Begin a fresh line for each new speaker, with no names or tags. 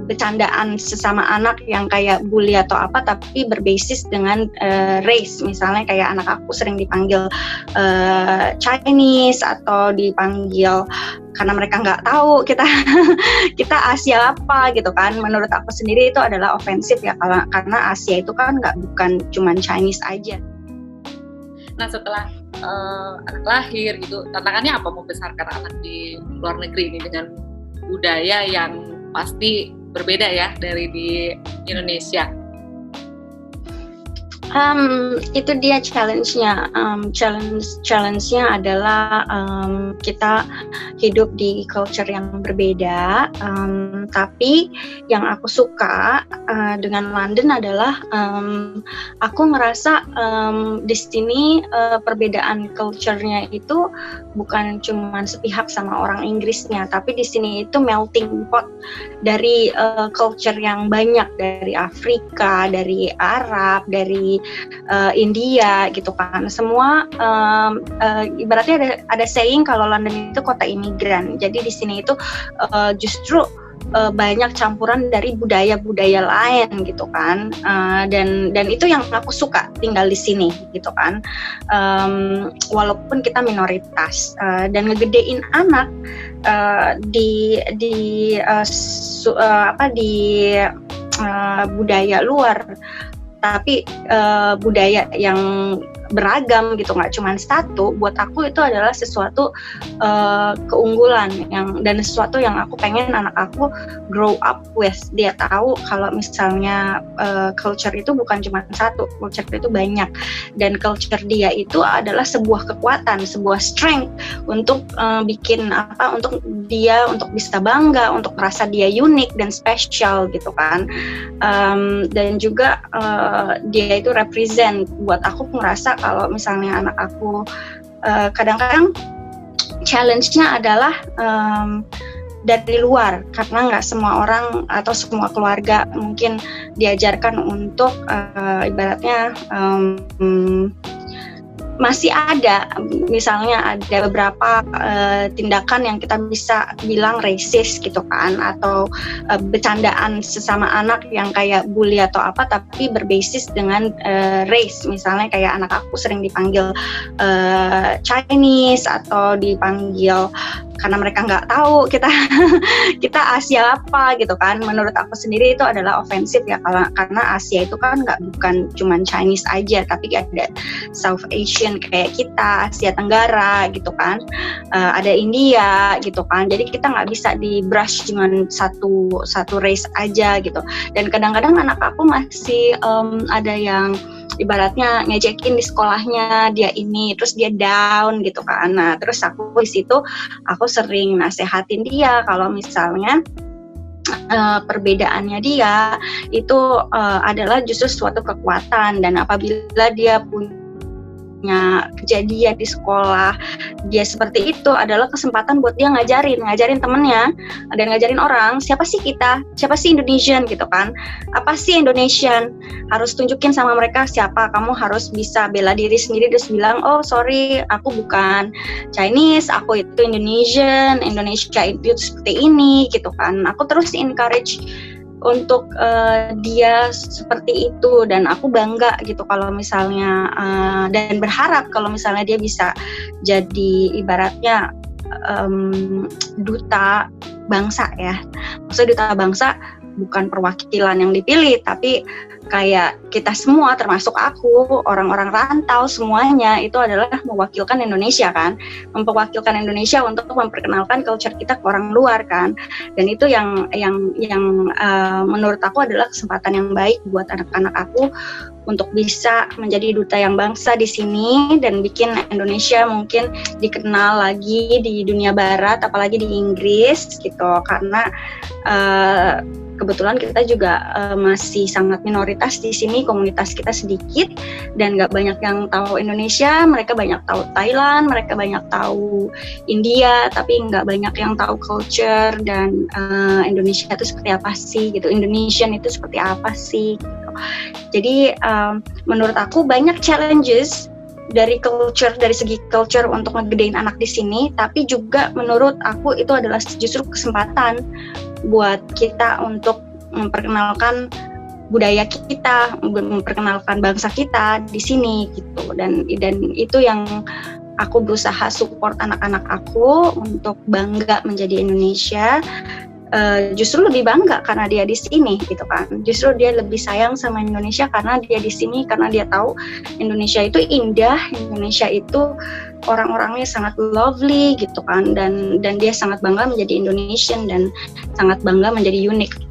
bercandaan sesama anak yang kayak bully atau apa, tapi berbasis dengan race. Misalnya kayak anak aku sering dipanggil Chinese atau dipanggil karena mereka nggak tahu kita kita Asia apa gitu kan. Menurut aku sendiri itu adalah ofensif ya, karena Asia itu kan bukan cuman Chinese aja.
Nah setelah anak lahir gitu, tantangannya apa membesarkan anak di luar negeri ini dengan budaya yang pasti berbeda ya dari di Indonesia?
Itu dia challenge-nya. Challenge-nya adalah kita hidup di culture yang berbeda. Tapi yang aku suka dengan London adalah aku ngerasa di sini perbedaan culture-nya itu bukan cuma sepihak sama orang Inggrisnya, tapi di sini itu melting pot dari culture yang banyak, dari Afrika, dari Arab, dari India gitu kan. Semua ibaratnya ada saying kalau London itu kota imigran. Jadi di sini itu justru banyak campuran dari budaya-budaya lain gitu kan. Dan itu yang aku suka tinggal di sini gitu kan. Walaupun kita minoritas dan ngegedein anak di budaya luar, tapi budaya yang beragam gitu, nggak cuma satu. Buat aku itu adalah sesuatu keunggulan dan sesuatu yang aku pengen anak aku grow up with. Dia tahu kalau misalnya culture itu bukan cuma satu, culture itu banyak, dan culture dia itu adalah sebuah kekuatan, sebuah strength untuk untuk dia untuk bisa bangga, untuk merasa dia unik dan spesial gitu kan. Dan juga dia itu represent. Buat aku ngerasa kalau misalnya anak aku kadang-kadang challenge-nya adalah dari luar, karena nggak semua orang atau semua keluarga mungkin diajarkan untuk ibaratnya masih ada, misalnya ada beberapa tindakan yang kita bisa bilang racist gitu kan, atau bercandaan sesama anak yang kayak bully atau apa, tapi berbasis dengan race. Misalnya kayak anak aku sering dipanggil Chinese atau dipanggil karena mereka nggak tahu kita Asia apa gitu kan. Menurut aku sendiri itu adalah ofensif ya, karena Asia itu kan bukan cuman Chinese aja, tapi ada South Asian kayak kita, Asia Tenggara gitu kan, ada India gitu kan. Jadi kita nggak bisa di brush dengan satu race aja gitu. Dan kadang-kadang anak aku masih ada yang ibaratnya ngejekin di sekolahnya dia ini, terus dia down gitu kan. Nah terus aku di situ aku sering nasehatin dia kalau misalnya perbedaannya dia itu adalah justru suatu kekuatan, dan apabila dia punya kejadian di sekolah dia seperti itu adalah kesempatan buat dia ngajarin temennya dan ngajarin orang siapa sih kita, siapa sih Indonesian gitu kan, apa sih Indonesian, harus tunjukin sama mereka siapa. Kamu harus bisa bela diri sendiri, terus bilang oh sorry aku bukan Chinese, aku itu Indonesian, Indonesia itu seperti ini gitu kan. Aku terus encourage untuk dia seperti itu, dan aku bangga gitu kalau misalnya dan berharap kalau misalnya dia bisa jadi ibaratnya duta bangsa ya. Maksudnya duta bangsa bukan perwakilan yang dipilih, tapi kayak kita semua termasuk aku, orang-orang rantau semuanya itu adalah mewakilkan Indonesia kan, memperwakilkan Indonesia untuk memperkenalkan culture kita ke orang luar kan. Dan itu yang menurut aku adalah kesempatan yang baik buat anak-anak aku untuk bisa menjadi duta yang bangsa di sini dan bikin Indonesia mungkin dikenal lagi di dunia barat, apalagi di Inggris gitu. Karena kebetulan kita juga masih sangat minoritas di sini, komunitas kita sedikit dan nggak banyak yang tahu Indonesia. Mereka banyak tahu Thailand, mereka banyak tahu India, tapi nggak banyak yang tahu culture dan Indonesia itu seperti apa sih gitu, Indonesian itu seperti apa sih gitu. Jadi menurut aku banyak challenges dari segi culture untuk ngegedein anak di sini, tapi juga menurut aku itu adalah justru kesempatan buat kita untuk memperkenalkan budaya kita, memperkenalkan bangsa kita di sini gitu. Dan itu yang aku berusaha support anak-anak aku untuk bangga menjadi Indonesia. Justru lebih bangga karena dia di sini gitu kan. Justru dia lebih sayang sama Indonesia karena dia di sini, karena dia tahu Indonesia itu indah, Indonesia itu orang-orangnya sangat lovely gitu kan, dan dia sangat bangga menjadi Indonesian dan sangat bangga menjadi unik.